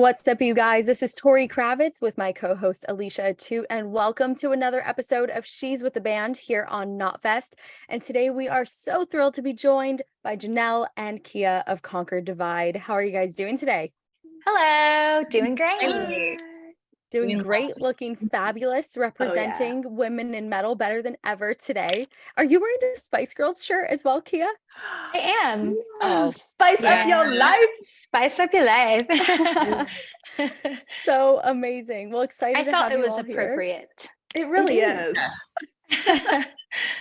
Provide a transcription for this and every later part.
What's up, you guys? This is Tori Kravitz with my co-host Alicia Atout, and welcome to another episode of She's with the Band here on Knotfest. And today we are so thrilled to be joined by Janel and Kia of Conquer Divide. How are you guys doing today? Hello, doing great. Doing great, looking fabulous, representing women in metal better than ever today. Are you wearing a Spice Girls shirt as well, Kia? I am. Oh, spice up your life. Spice up your life. So amazing. Well, excited I to felt have it you was all appropriate. It really It is.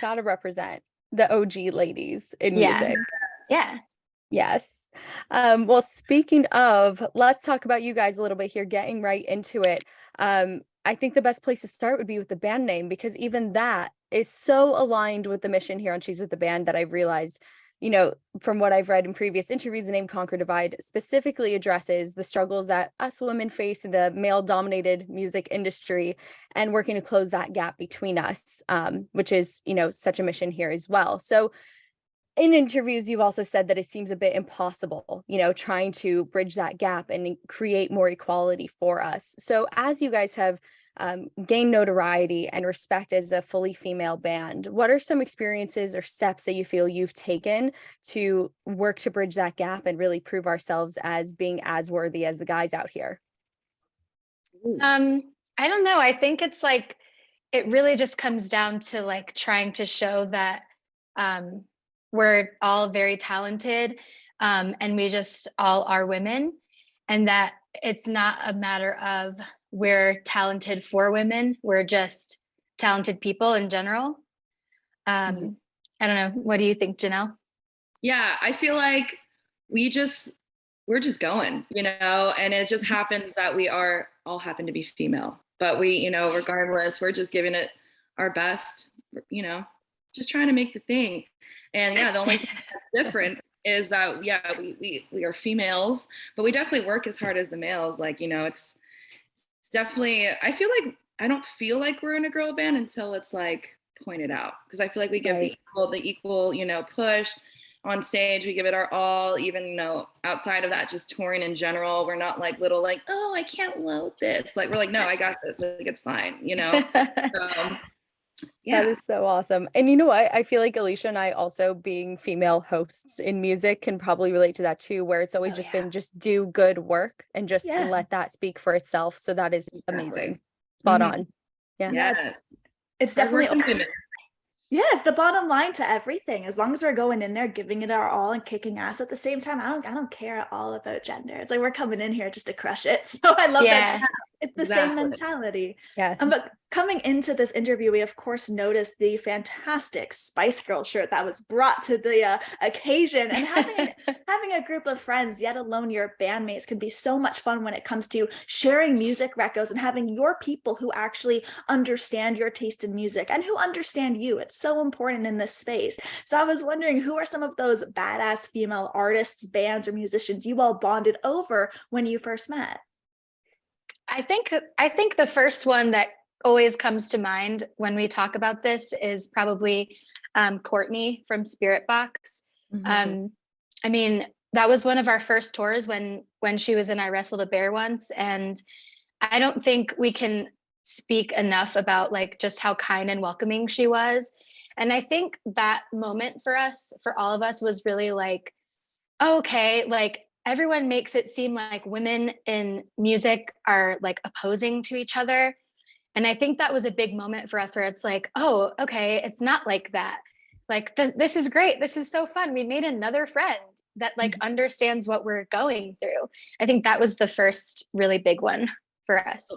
Gotta represent the OG ladies in Yeah. music. Yeah. Yes. Well, speaking of, let's talk about you guys a little bit here, getting right into it. I think the best place to start would be with the band name, because even that is so aligned with the mission here on She's with the Band that I've realized, from what I've read in previous interviews, the name Conquer Divide specifically addresses the struggles that us women face in the male-dominated music industry and working to close that gap between us, which is, such a mission here as well. So in interviews, you've also said that it seems a bit impossible, trying to bridge that gap and create more equality for us. So as you guys have gained notoriety and respect as a fully female band, what are some experiences or steps that you feel you've taken to work to bridge that gap and really prove ourselves as being as worthy as the guys out here? I don't know. I think it's like, it really just comes down to like trying to show that we're all very talented, and we just all are women, and that it's not a matter of we're talented for women, we're just talented people in general. I don't know, what do you think, Janelle? Yeah, I feel like we're just going, and it just happens that we all happen to be female, but we, regardless, we're just giving it our best, just trying to make the thing. And yeah, the only thing that's different is that, we are females, but we definitely work as hard as the males. Like, it's definitely, I don't feel like we're in a girl band until it's like pointed out. Cause I feel like we give the equal, push on stage. We give it our all, even, outside of that, just touring in general. We're not like little, like, oh, I can't load this. Like, we're like, no, I got this. Like, it's fine, So, yeah. That is so awesome. And you know what? I feel like Alicia and I, also being female hosts in music, can probably relate to that too, where it's always been just do good work and just let that speak for itself. So that is amazing. Spot on. Yeah. Yes. It's definitely it's the bottom line to everything. As long as we're going in there, giving it our all and kicking ass at the same time, I don't care at all about gender. It's like we're coming in here just to crush it. So I love that. It's the same mentality. Yeah. But coming into this interview, we of course noticed the fantastic Spice Girl shirt that was brought to the occasion, and having a group of friends, yet alone your bandmates, can be so much fun when it comes to sharing music recos and having your people who actually understand your taste in music and who understand you. It's so important in this space. So I was wondering, who are some of those badass female artists, bands, or musicians you all bonded over when you first met? I think the first one that always comes to mind when we talk about this is probably Courtney from Spirit Box. I mean, that was one of our first tours when she was in I Wrestled a Bear Once, and I don't think we can speak enough about like just how kind and welcoming she was. And I think that moment for all of us, was really like, okay, like everyone makes it seem like women in music are like opposing to each other. And I think that was a big moment for us, where it's like, oh, okay, it's not like that. Like, this is great. This is so fun. We made another friend that like understands what we're going through. I think that was the first really big one for us.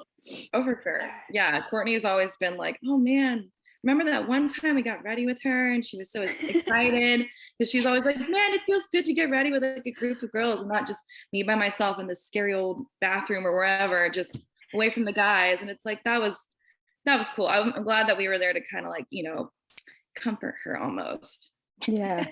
Oh, for sure. Yeah. Courtney has always been like, oh man, remember that one time we got ready with her and she was so excited, because she's always like, man, it feels good to get ready with like a group of girls and not just me by myself in this scary old bathroom or wherever, just away from the guys. And it's like, that was cool. I'm glad that we were there to kind of like, comfort her almost. Yeah.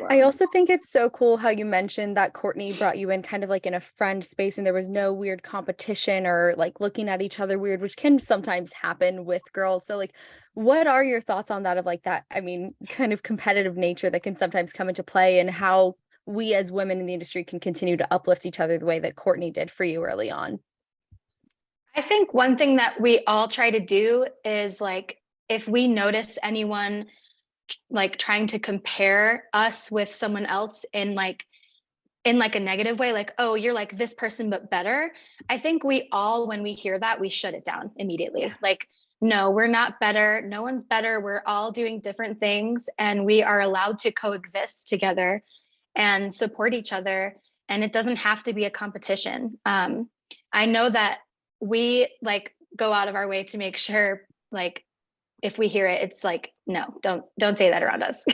I also think it's so cool how you mentioned that Courtney brought you in kind of like in a friend space, and there was no weird competition or like looking at each other weird, which can sometimes happen with girls. So like, what are your thoughts on that, of like that, I mean, kind of competitive nature that can sometimes come into play, and how we as women in the industry can continue to uplift each other the way that Courtney did for you early on? I think one thing that we all try to do is like, if we notice anyone like trying to compare us with someone else in like a negative way, like, oh, you're like this person but better, I think we all, when we hear that, we shut it down immediately. Yeah. Like, no, we're not better, no one's better, we're all doing different things, and we are allowed to coexist together and support each other, and it doesn't have to be a competition. I know that we like go out of our way to make sure, like, if we hear it, it's like, no, don't say that around us.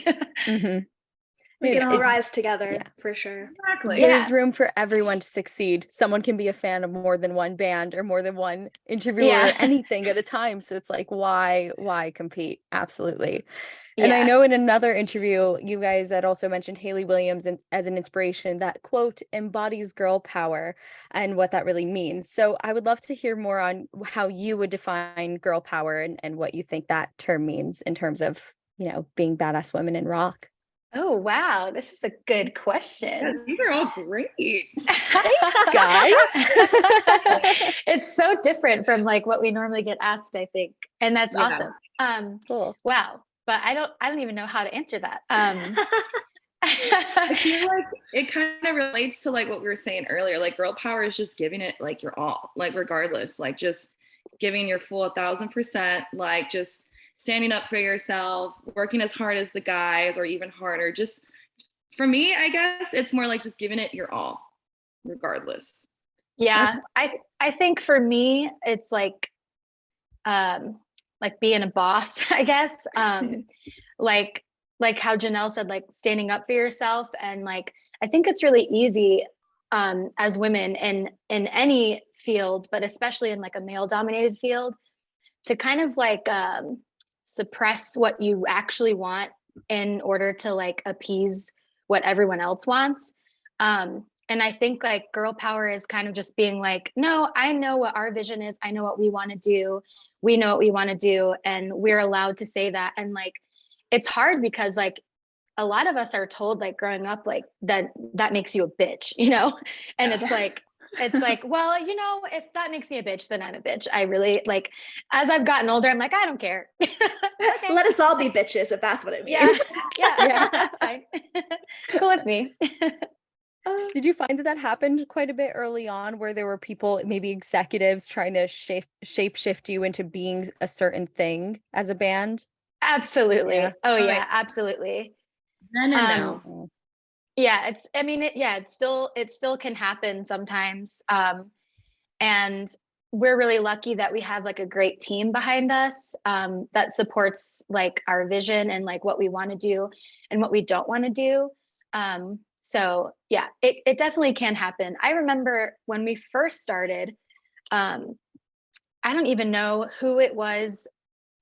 We can all rise together, yeah. for sure. Exactly. There's room for everyone to succeed. Someone can be a fan of more than one band or more than one interviewer or anything at a time. So it's like, why compete? Absolutely. And I know in another interview, you guys had also mentioned Hayley Williams as an inspiration that, quote, embodies girl power and what that really means. So I would love to hear more on how you would define girl power and what you think that term means in terms of, being badass women in rock. Oh, wow. This is a good question. Yeah, these are all great. Thanks, guys. It's so different from like what we normally get asked, I think. And that's awesome. Cool. Wow. But I don't even know how to answer that. I feel like it kind of relates to like what we were saying earlier. Like girl power is just giving it like your all, like regardless, like just giving your full 1,000%, like just standing up for yourself, working as hard as the guys or even harder. Just for me, I guess it's more like just giving it your all, regardless. Yeah, I think for me, it's like being a boss, I guess. Like how Janelle said, like standing up for yourself. And like, I think it's really easy as women in any field, but especially in like a male dominated field, to kind of like suppress what you actually want in order to like appease what everyone else wants. And I think like girl power is kind of just being like, no, I know what our vision is. I know what we want to do. We know what we want to do. And we're allowed to say that. And like, it's hard because like a lot of us are told like growing up, like that makes you a bitch, and it's like, well, if that makes me a bitch, then I'm a bitch. I really like, as I've gotten older, I'm like, I don't care. Okay. Let us all be bitches if that's what it means. Yeah, that's fine. Cool with me. Did you find that happened quite a bit early on, where there were people, maybe executives, trying to shape shift you into being a certain thing as a band? Absolutely. Yeah. Oh yeah, absolutely. Then and now. Yeah, it still can happen sometimes. And we're really lucky that we have like a great team behind us that supports like our vision and like what we want to do and what we don't want to do. So yeah, it definitely can happen. I remember when we first started, I don't even know who it was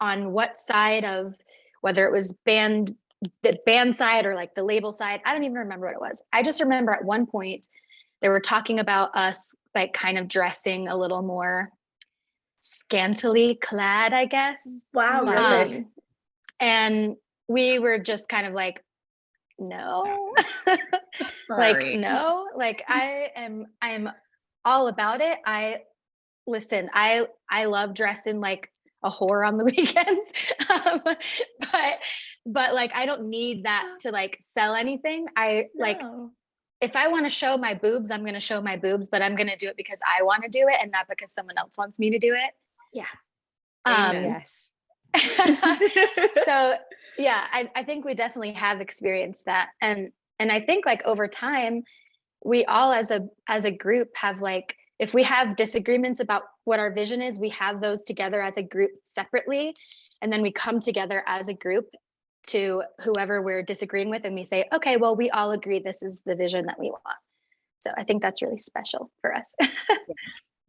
on what side of, whether it was the band side or like the label side. I don't even remember what it was. I just remember at one point they were talking about us like kind of dressing a little more scantily clad, I guess. Wow. And we were just kind of like, no. Like, no, like I am all about it. I love dressing like a whore on the weekends. But like, I don't need that to like sell anything. Like, if I want to show my boobs, I'm going to show my boobs, but I'm going to do it because I want to do it and not because someone else wants me to do it. Yeah. Yes. So yeah, I think we definitely have experienced that. And I think like over time, we all as a group have like, if we have disagreements about what our vision is, we have those together as a group separately. And then we come together as a group to whoever we're disagreeing with. And we say, okay, well, we all agree this is the vision that we want. So I think that's really special for us.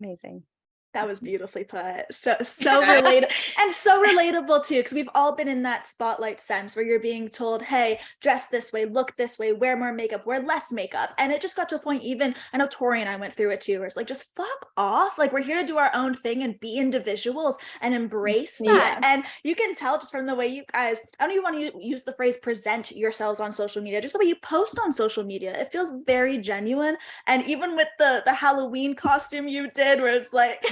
Amazing. That was beautifully put. So related and so relatable too, because we've all been in that spotlight sense where you're being told, hey, dress this way, look this way, wear more makeup, wear less makeup. And it just got to a point, even I know Tori and I went through it too, where it's like, just fuck off. Like, we're here to do our own thing and be individuals and embrace that. Yeah. And you can tell just from the way you guys, I don't even want to use the phrase present yourselves on social media, just the way you post on social media. It feels very genuine. And even with the Halloween costume you did, where it's like,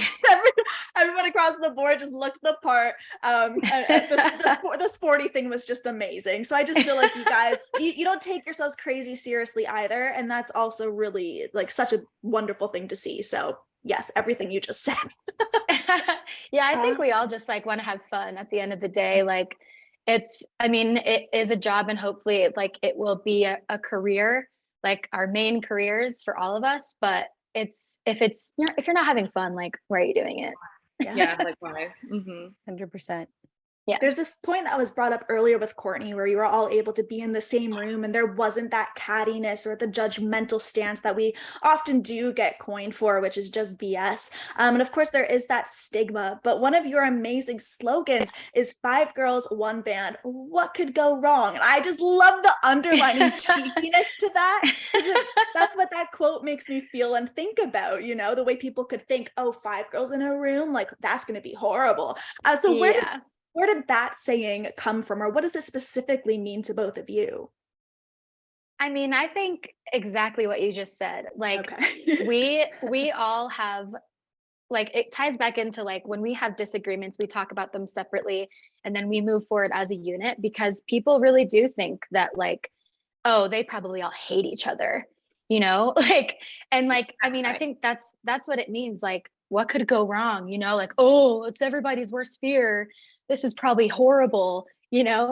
everyone across the board just looked the part. The sporty thing was just amazing. So I just feel like you guys, you don't take yourselves crazy seriously either, and that's also really like such a wonderful thing to see. So yes, everything you just said. Yeah, I think we all just like want to have fun at the end of the day. Like, it is a job, and hopefully it will be a career, like our main careers for all of us. But if you're not having fun, like, why are you doing it? Yeah, like why? 100%. Yeah. There's this point that was brought up earlier with Courtney where you were all able to be in the same room and there wasn't that cattiness or the judgmental stance that we often do get coined for, which is just BS. And of course there is that stigma, but one of your amazing slogans is 5 girls, 1 band. What could go wrong? And I just love the underlining cheekiness to that. That's what that quote makes me feel and think about, the way people could think, oh, 5 girls in a room, like that's going to be horrible. So where did that saying come from, or what does it specifically mean to both of you? I mean, I think exactly what you just said. Like, okay. we all have, like, it ties back into like when we have disagreements, we talk about them separately and then we move forward as a unit, because people really do think that like, oh, they probably all hate each other, like, and like, I mean, I think that's what it means. Like, what could go wrong? Like, oh, it's everybody's worst fear. This is probably horrible, and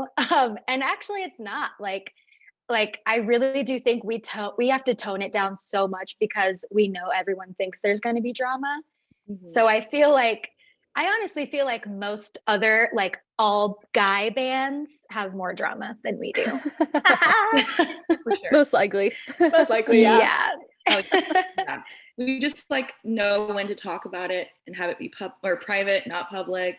actually it's not. Like I really do think we have to tone it down so much because we know everyone thinks there's going to be drama. So I honestly feel like most other, like, all guy bands have more drama than we do. For sure. Most likely. Yeah. Yeah. We just like know when to talk about it and have it be private, not public.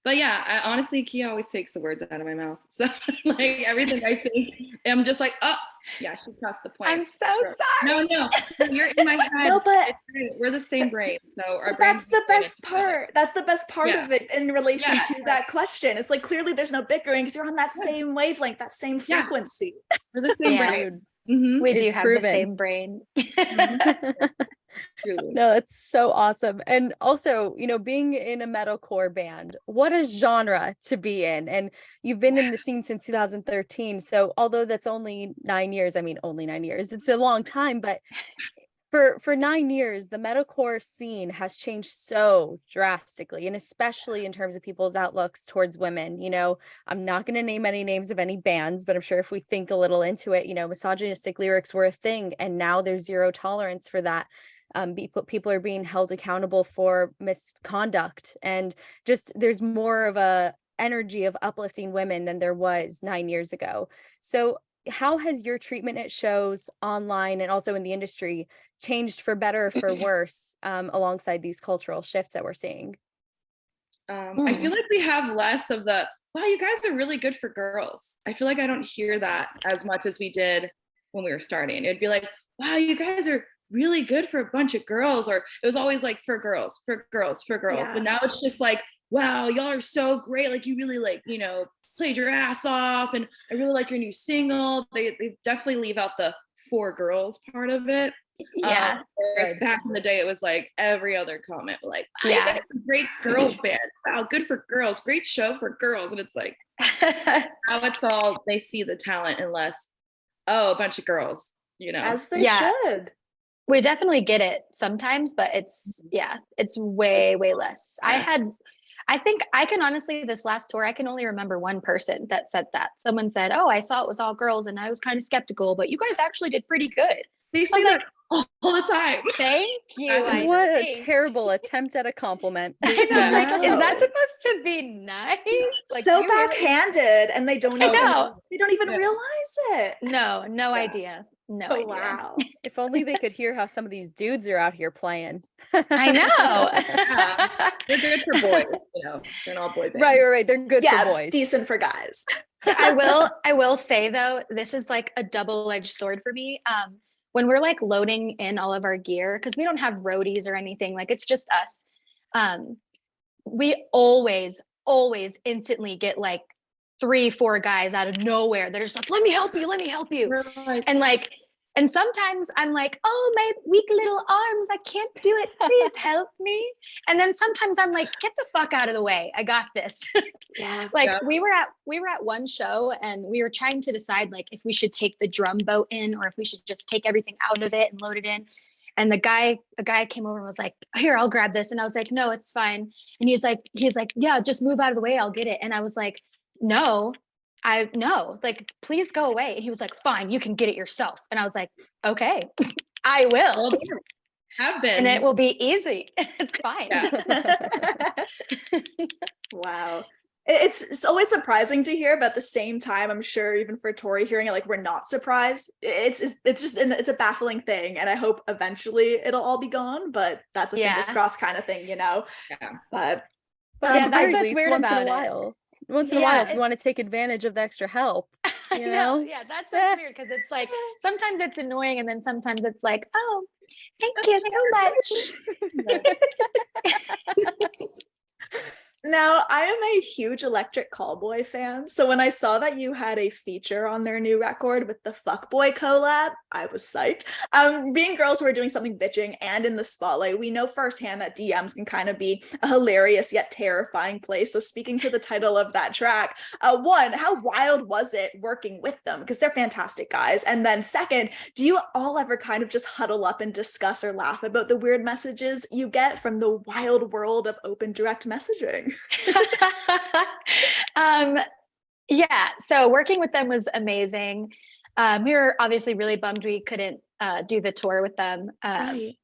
But yeah, honestly, Kia always takes the words out of my mouth. So like everything I think, I'm just like, oh, yeah, she crossed the point. I'm so sorry. No, you're in my head. No, but we're the same brain. So our that's the best part. That's the best part Yeah. of it in relation Yeah. to that question. It's like clearly there's no bickering because you're on that same wavelength, that same frequency. We're the same Yeah. brain. We do It's have proven. the same brain. Truly. No, it's so awesome. And also, being in a metalcore band, what a genre to be in. And you've been in the scene since 2013. So although that's only 9 years, only 9 years, it's a long time, but for 9 years, the metalcore scene has changed so drastically, and especially in terms of people's outlooks towards women. I'm not going to name any names of any bands, but I'm sure if we think a little into it, misogynistic lyrics were a thing, and now there's zero tolerance for that. People are being held accountable for misconduct, and just there's more of a energy of uplifting women than there was 9 years ago. So how has your treatment at shows, online, and also in the industry changed for better or for worse, alongside these cultural shifts that we're seeing? I feel like we have less of the, wow, you guys are really good for girls. I feel like I don't hear that as much as we did when we were starting. It'd be like, wow, you guys are really good for a bunch of girls, or it was always like for girls. Yeah. But now it's just like, wow, y'all are so great. Like, you really played your ass off, and I really like your new single. They definitely leave out the for girls part of it. Yeah. Whereas back in the day, it was like every other comment, like, wow, Yeah. that's a great girl band. Wow, good for girls. Great show for girls. And it's like, now it's all, they see the talent and less, oh, a bunch of girls, As they Yeah. should. We definitely get it sometimes, but it's way, way less. Yeah. I think I can honestly, this last tour, I can only remember one person that said that. Someone said, oh, I saw it was all girls and I was kind of skeptical, but you guys actually did pretty good. They say that all the time. Thank you. What a terrible attempt at a compliment. I know, like, No. is that supposed to be nice? Like, So you really- backhanded, and they don't I even know. realize it. No idea. No Oh, idea. wow. If only they could hear how some of these dudes are out here playing. I know. Yeah. They're good for boys, they're an all boy band. Right. They're good Yeah, for boys. decent for guys. I will say though, this is like a double-edged sword for me. When we're like loading in all of our gear, because we don't have roadies or anything, like it's just us. We always instantly get like 3-4 guys out of nowhere. They're just like, let me help you. We're like, And sometimes I'm like, oh, my weak little arms, I can't do it. Please help me. And then sometimes I'm like, get the fuck out of the way. I got this. Yeah. Like Yeah. we were at one show and we were trying to decide like if we should take the drum boat in or if we should just take everything out of it and load it in. And a guy came over and was like, here, I'll grab this. And I was like, no, it's fine. And he's like, yeah, just move out of the way. I'll get it. And I was like, no, like, please go away. And he was like, fine, you can get it yourself. And I was like, okay, I will. well, have been. And it will be easy. It's fine. Yeah. Wow. It's always surprising to hear, but at the same time, I'm sure even for Tori hearing it, like we're not surprised. It's a baffling thing, and I hope eventually it'll all be gone. But that's a fingers crossed kind of thing, Yeah. But yeah, that's what's least, weird once about in a it. while. Once in a while, if you want to take advantage of the extra help, you know? Yeah, that's what's weird because it's like sometimes it's annoying and then sometimes it's like, oh, thank you so much. now I am a huge Electric Callboy fan, so when I saw that you had a feature on their new record with the Fuckboy collab, I was psyched. Being girls who are doing something bitching and in the spotlight, we know firsthand that DMs can kind of be a hilarious yet terrifying place. So speaking to the title of that track, one, how wild was it working with them? Because they're fantastic guys. And then second, do you all ever kind of just huddle up and discuss or laugh about the weird messages you get from the wild world of open direct messaging? Yeah, so working with them was amazing. We were obviously really bummed we couldn't do the tour with them. Right.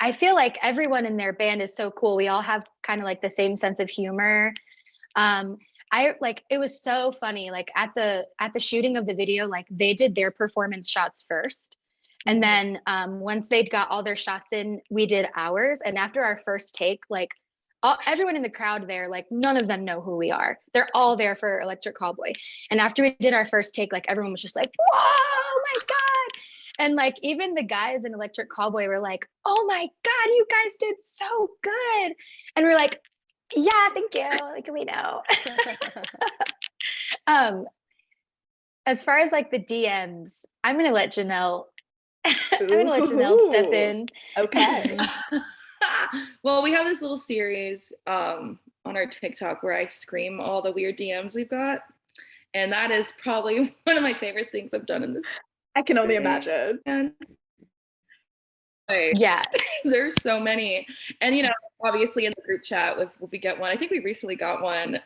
I feel like everyone in their band is so cool. We all have kind of like the same sense of humor. It was so funny. Like at the shooting of the video, like they did their performance shots first. And then once they'd got all their shots in, we did ours. And after our first take, like everyone in the crowd there, like none of them know who we are. They're all there for Electric Callboy. And after we did our first take, like everyone was just like, whoa, my God. And like even the guys in Electric Callboy were like, oh my God, you guys did so good. And we're like, yeah, thank you. Like we know. As far as like the DMs, I'm gonna let Janel step in. Okay. Well, we have this little series on our TikTok where I scream all the weird DMs we've got. And that is probably one of my favorite things I've done in this. I can only imagine. Yeah. There's so many. And, obviously in the group chat, if we get one, I think we recently got one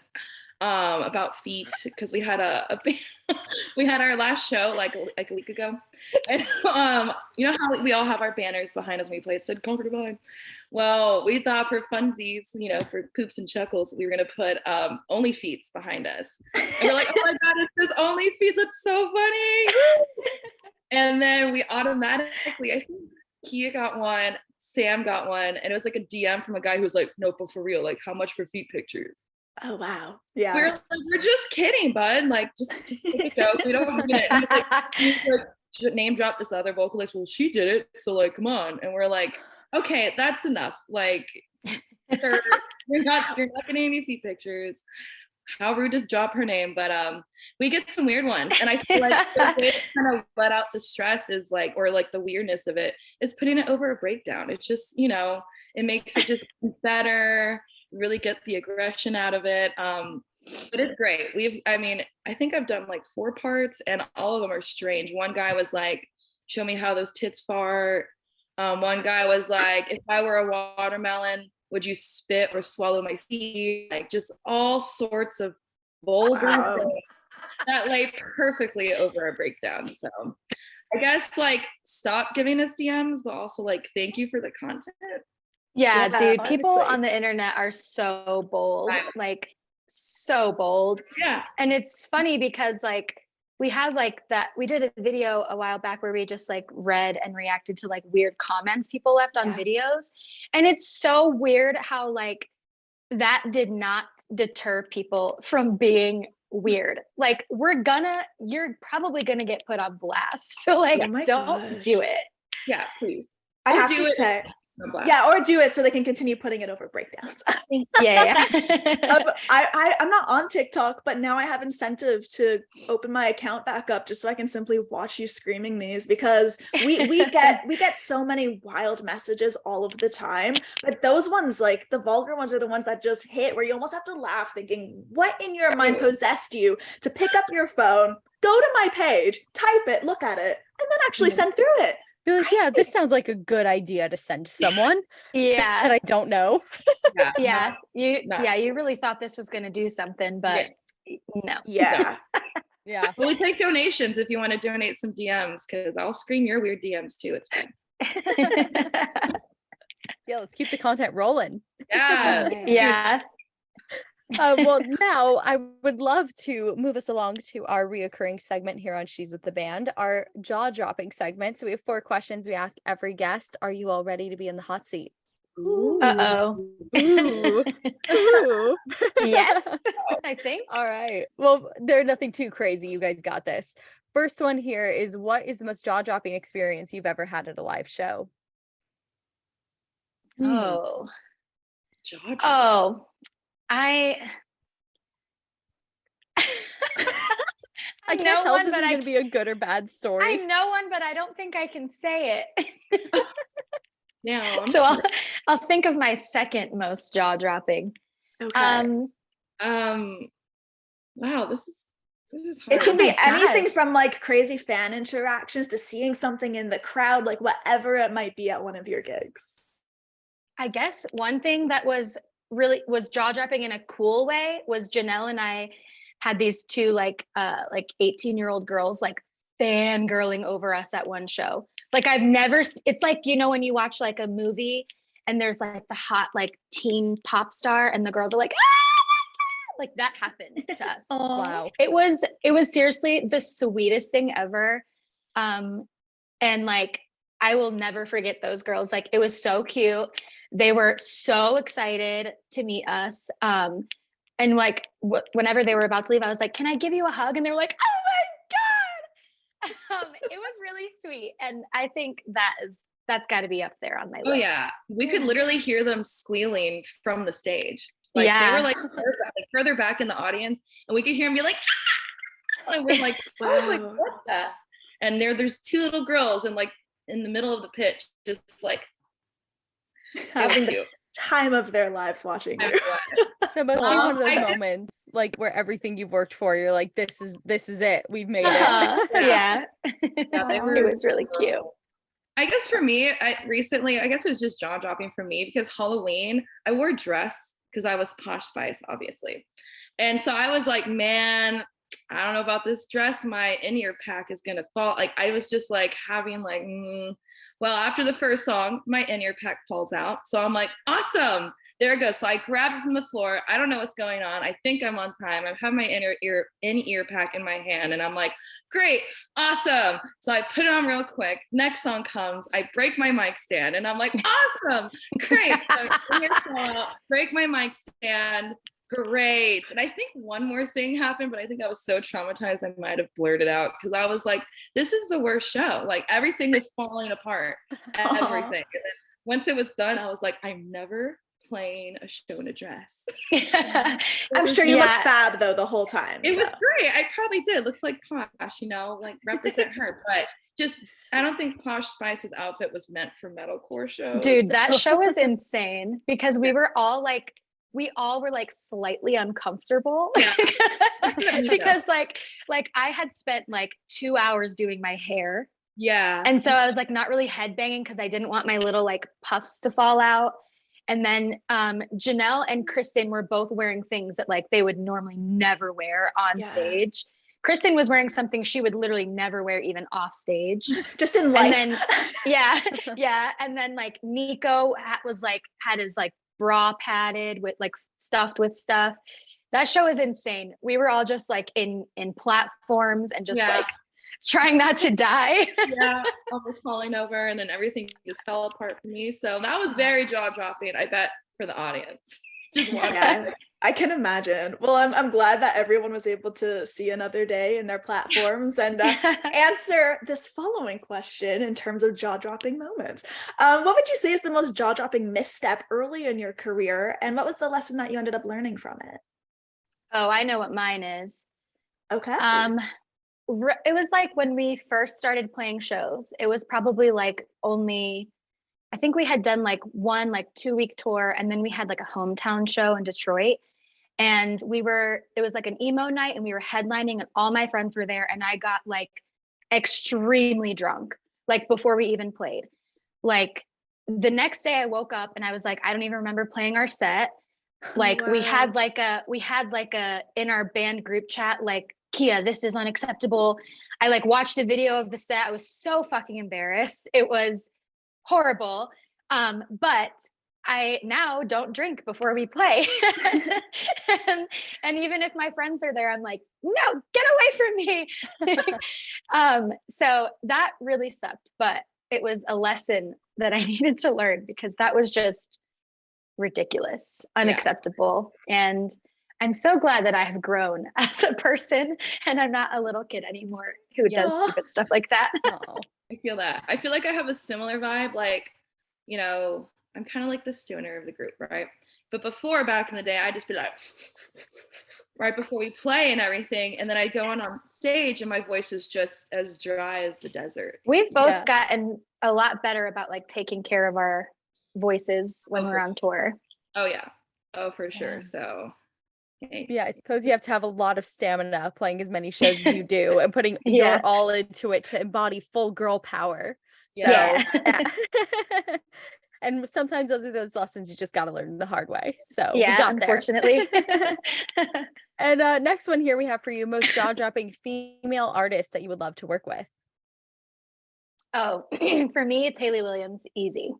about feet because we had we had our last show like a week ago. And you know how we all have our banners behind us when we play, it said Conquer Divine. Well, we thought for funsies, for poops and chuckles, we were gonna put only feets behind us. And we're like, oh my God, it says only feet, it's so funny. And then we automatically, I think Kia got one, Sam got one, and it was like a DM from a guy who was like, no, but for real, like how much for feet pictures? Oh wow. Yeah. We're just kidding, bud. Like just take a joke. We don't mean it. He's like name drop this other vocalist. Well, she did it, so like, come on. And we're like, okay, that's enough. Like, you're not getting any feet pictures. How rude to drop her name, but we get some weird ones, and I feel like the way to kind of let out the stress is like, or like the weirdness of it is putting it over a breakdown. It's just it makes it just better. Really get the aggression out of it. But it's great. I think I've done like 4 parts and all of them are strange. One guy was like, show me how those tits fart. One guy was like, if I were a watermelon, would you spit or swallow my seed? Like just all sorts of vulgar things that lay perfectly over a breakdown. So I guess like stop giving us DMs, but also like thank you for the content. Yeah, dude, honestly. people on the internet are so bold, like so bold. Yeah. And it's funny because like we had like that, we did a video a while back where we just like read and reacted to like weird comments people left on videos. And it's so weird how like that did not deter people from being weird. Like you're probably gonna get put on blast. So like, don't do it. Yeah, please. I have to say, or do it so they can continue putting it over breakdowns. Yeah. I'm not on TikTok, but now I have incentive to open my account back up just so I can simply watch you screaming these, because we get so many wild messages all of the time. But those ones, like the vulgar ones, are the ones that just hit where you almost have to laugh, thinking, what in your mind possessed you to pick up your phone, go to my page, type it, look at it, and then actually send through it? Be like, yeah, this sounds like a good idea to send to someone. Yeah. That I don't know. You really thought this was going to do something, but no. Yeah. Yeah. Well, we take donations if you want to donate some DMs, because I'll screen your weird DMs too. It's fine. Yeah, let's keep the content rolling. Yeah. Yeah. Well, now I would love to move us along to our reoccurring segment here on She's with the Band, our jaw-dropping segment. So we have 4 questions we ask every guest. Are you all ready to be in the hot seat? Ooh. Uh-oh. Ooh. Ooh. Yes, I think. All right. Well, there's nothing too crazy. You guys got this. First one here is, what is the most jaw-dropping experience you've ever had at a live show? Oh. Jaw-dropping. Oh. I can't know tell one, if this but is going to be a good or bad story. I know one, but I don't think I can say it. Yeah. So I'll think of my second most jaw-dropping. Okay. Wow, this is hard. It can be Oh my anything God. from like crazy fan interactions to seeing something in the crowd, like whatever it might be at one of your gigs. I guess one thing that was jaw-dropping in a cool way was Janelle and I had these 2 like 18-year-old girls like fangirling over us at one show. Like it's like, you know, when you watch like a movie and there's like the hot like teen pop star and the girls are like, ah! Like that happened to us. Wow. It was seriously the sweetest thing ever. And like, I will never forget those girls. Like, it was so cute. They were so excited to meet us. And like, whenever they were about to leave, I was like, can I give you a hug? And they were like, oh my God. It was really sweet. And I think that's got to be up there on my list. Oh yeah, we could literally hear them squealing from the stage. Like they were like further back in the audience, and we could hear them be like, ah! And we're like, oh, like what the? And there's 2 little girls, and like in the middle of the pitch, just like Having the time of their lives watching you. That must be one of those moments, like where everything you've worked for, you're like, this is it. We've made it. Yeah. They were, it was really cute. I guess for me, I guess it was just jaw dropping for me, because Halloween, I wore a dress because I was Posh Spice, obviously. And so I was like, man, I don't know about this dress. My in-ear pack is going to fall. Like, I was just like having like, well, after the first song, my in-ear pack falls out. So I'm like, awesome. There it goes. So I grab it from the floor. I don't know what's going on. I think I'm on time. I have my in-ear pack in my hand, and I'm like, great, awesome. So I put it on real quick. Next song comes. I break my mic stand, and I'm like, awesome, great. So I break my mic stand. Great. And I think one more thing happened, but I think I was so traumatized I might have blurted out, because I was like, this is the worst show. Like, everything was falling apart. Everything. And then once it was done, I was like, I'm never playing a show in a dress. I'm sure you looked fab though the whole time. It was great. I probably did look like Posh, like represent her. But just, I don't think Posh Spice's outfit was meant for metalcore shows. Dude, that show was insane, because we all were like slightly uncomfortable. Yeah. Because like I had spent like 2 hours doing my hair. Yeah. And so I was like not really headbanging because I didn't want my little like puffs to fall out. And then Janelle and Kristen were both wearing things that like they would normally never wear on stage. Kristen was wearing something she would literally never wear even off stage. Just in life. And then yeah. And then like Nico had his like bra padded with like stuffed with stuff. that show is insane. We were all just like in platforms and just like trying not to die. Almost falling over, and then everything just fell apart for me. So that was very jaw-dropping, I bet, for the audience. Just watching. I can imagine. Well, I'm glad that everyone was able to see another day in their platforms and answer this following question in terms of jaw-dropping moments. What would you say is the most jaw-dropping misstep early in your career, and what was the lesson that you ended up learning from it? Oh, I know what mine is. Okay. It was like when we first started playing shows. It was probably like only, I think we had done like one like 2-week tour, and then we had like a hometown show in Detroit. And it was like an emo night, and we were headlining, and all my friends were there, and I got like extremely drunk, like before we even played. Like the next day I woke up and I was like, I don't even remember playing our set. Like we had like a in our band group chat, like, Kia, this is unacceptable. I like watched a video of the set. I was so fucking embarrassed. It was horrible. But I now don't drink before we play. and even if my friends are there, I'm like, no, get away from me. So that really sucked, but it was a lesson that I needed to learn, because that was just ridiculous, unacceptable. And I'm so glad that I have grown as a person, and I'm not a little kid anymore who does stupid stuff like that. I feel that. I feel like I have a similar vibe. Like, you know, I'm kind of like the stoner of the group, right? But before, back in the day, I'd just be like, right before we play and everything. And then I'd go on stage and my voice is just as dry as the desert. We've both gotten a lot better about like taking care of our voices when we're on tour. Oh, yeah. Oh, for sure. So, hey. Yeah, I suppose you have to have a lot of stamina playing as many shows as you do and putting your all into it to embody full girl power. So, and sometimes those are those lessons you just got to learn the hard way. So we got unfortunately. And next one here we have for you, most jaw-dropping female artist that you would love to work with. Oh, for me, it's Hayley Williams. Easy.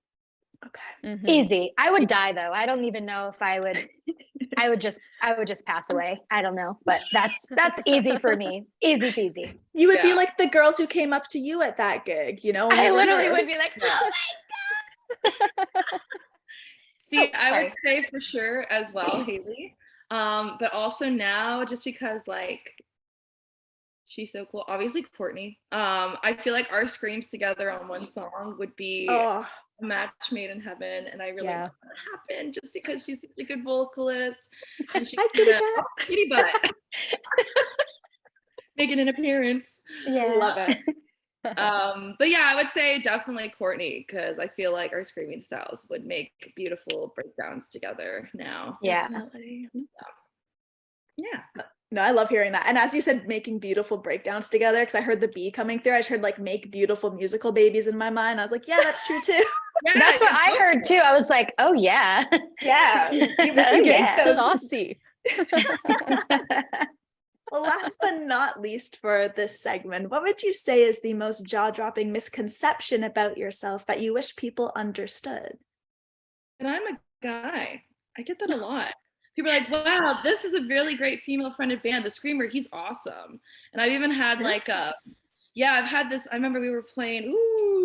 Okay. Easy. I would die though. I don't even know if I would. I would just pass away. I don't know, but that's easy for me. Easy peasy. You would be like the girls who came up to you at that gig, you know? I literally would be like, oh my God. See, I would say for sure as well, Hayley. But also now, just because like she's so cool. Obviously Courtney. I feel like our screams together on one song would be a match made in heaven, and I really want that to happen just because she's such a good vocalist and she's kitty butt making an appearance. Love it. But yeah, I would say definitely Courtney, because I feel like our screaming styles would make beautiful breakdowns together now. Definitely. Yeah. No, I love hearing that. And as you said, making beautiful breakdowns together, because I heard the B coming through. I just heard like make beautiful musical babies in my mind. I was like, yeah, that's true too. That's what I heard too. I was like, oh yeah. Yeah. Saucy. Well, last but not least for this segment, what would you say is the most jaw-dropping misconception about yourself that you wish people understood? And I'm a guy. I get that a lot. People are like, wow, this is a really great female-fronted band. The Screamer, he's awesome. And I've even had like I've had this, I remember we were playing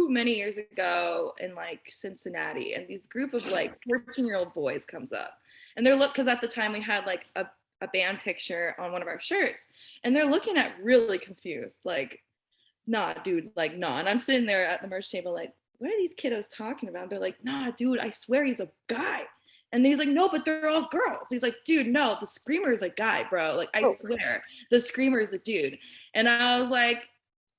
many years ago in like Cincinnati, and these group of like 14-year-old boys comes up, and they're because at the time we had like a band picture on one of our shirts, and they're looking at really confused, like, nah, dude, like, nah. And I'm sitting there at the merch table like, what are these kiddos talking about? They're like, nah, dude, I swear he's a guy. And he's like, no, but they're all girls. He's like, dude, no, the Screamer is a guy, bro. Like, I swear, the Screamer is a dude. And I was like,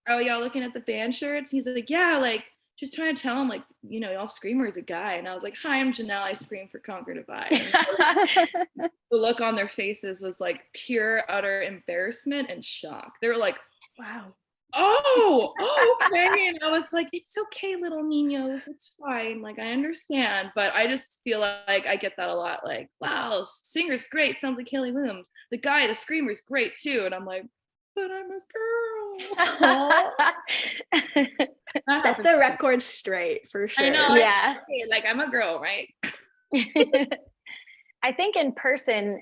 oh, y'all looking at the band shirts? He's like, yeah, like, just trying to tell him, like, you know, y'all Screamer is a guy. And I was like, hi, I'm Janelle. I scream for Conquer Divide. The look on their faces was like pure, utter embarrassment and shock. They were like, wow. Oh, okay. And I was like, it's okay, little niños. It's fine. Like, I understand. But I just feel like I get that a lot. Like, wow, singer's great. Sounds like Hayley Williams. The guy, the Screamer's great too. And I'm like, but I'm a girl. Set the record straight for sure. I know. Like I'm a girl, right? I think in person,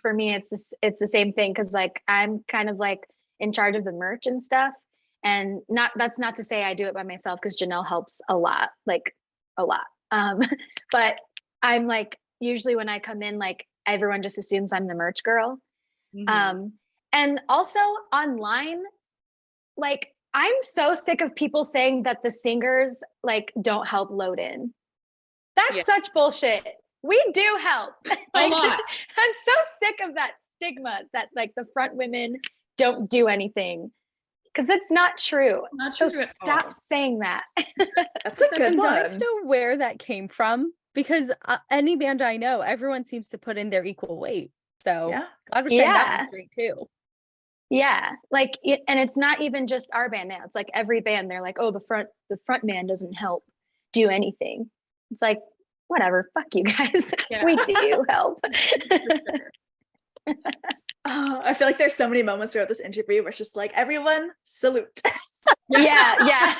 for me, it's the same thing. Cause like, I'm kind of like in charge of the merch and stuff. And that's not to say I do it by myself, because Janelle helps a lot, like a lot. But I'm like, usually when I come in, like everyone just assumes I'm the merch girl. And also online, like I'm so sick of people saying that the singers like don't help load in. That's such bullshit. We do help. Like, a lot. I'm so sick of that stigma that like the front women don't do anything, because it's not true. Not So true at stop all. saying that. That's a good I'm dying to one. know where that came from, because any band I know, everyone seems to put in their equal weight. So Yeah. glad we're saying that Yeah. one straight too. Yeah, like and it's not even just our band now. It's like every band. They're like, oh, the front man doesn't help do anything. It's like, whatever, fuck you guys. Yeah. We do help. Oh, I feel like there's so many moments throughout this interview where it's just like, everyone salute. Yeah.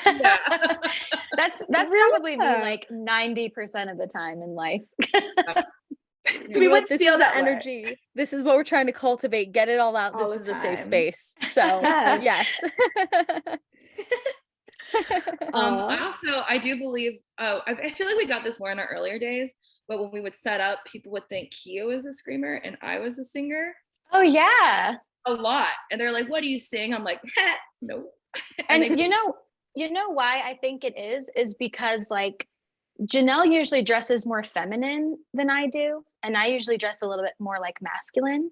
That's Really? probably me like 90% of the time in life. We would this feel is that the way. energy. This is what we're trying to cultivate. Get it all out. All This the is a safe time. space. So Yes. I do believe, I feel like we got this more in our earlier days, but when we would set up, people would think Kia was a screamer and I was a singer. Oh yeah. A lot. And they're like, what do you sing? I'm like, no. And you know why I think it is because like Janelle usually dresses more feminine than I do, and I usually dress a little bit more like masculine.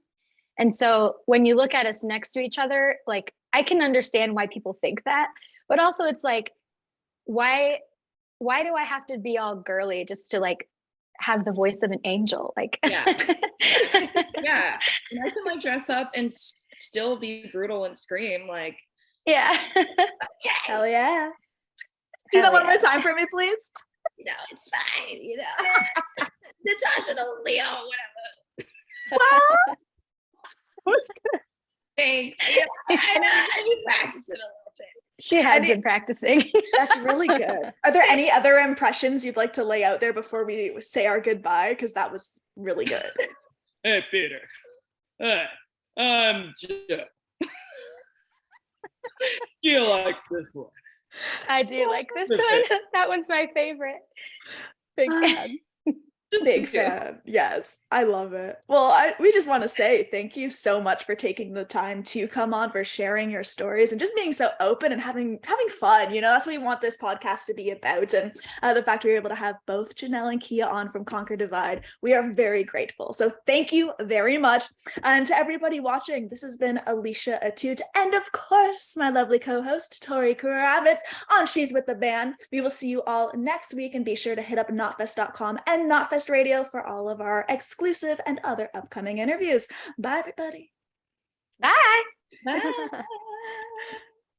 And so when you look at us next to each other, like I can understand why people think that, but also it's like, why do I have to be all girly just to like have the voice of an angel? Like, yeah. Yeah. And I can like dress up and still be brutal and scream like, yeah. Hell yeah. Do that one more time for me, please. It's fine, Natasha, Leo, whatever. What? What's good? Thanks. Yeah, I've been practicing a little bit. She has been practicing. That's really good. Are there any other impressions you'd like to lay out there before we say our goodbye? Because that was really good. Hey, Peter. Hey, I'm Joe. He likes this one. I do like this one. That one's my favorite. Big fan. Big fan. Yes, I love it. Well, we just want to say thank you so much for taking the time to come on, for sharing your stories and just being so open and having fun. That's what we want this podcast to be about. And the fact we were able to have both Janelle and Kia on from Conquer Divide, we are very grateful. So thank you very much. And to everybody watching, this has been Alicia Atout, and of course, my lovely co-host, Tori Kravitz on She's With the Band. We will see you all next week, and be sure to hit up notfest.com and Notfest Radio for all of our exclusive and other upcoming interviews. Bye, everybody. Bye. Bye.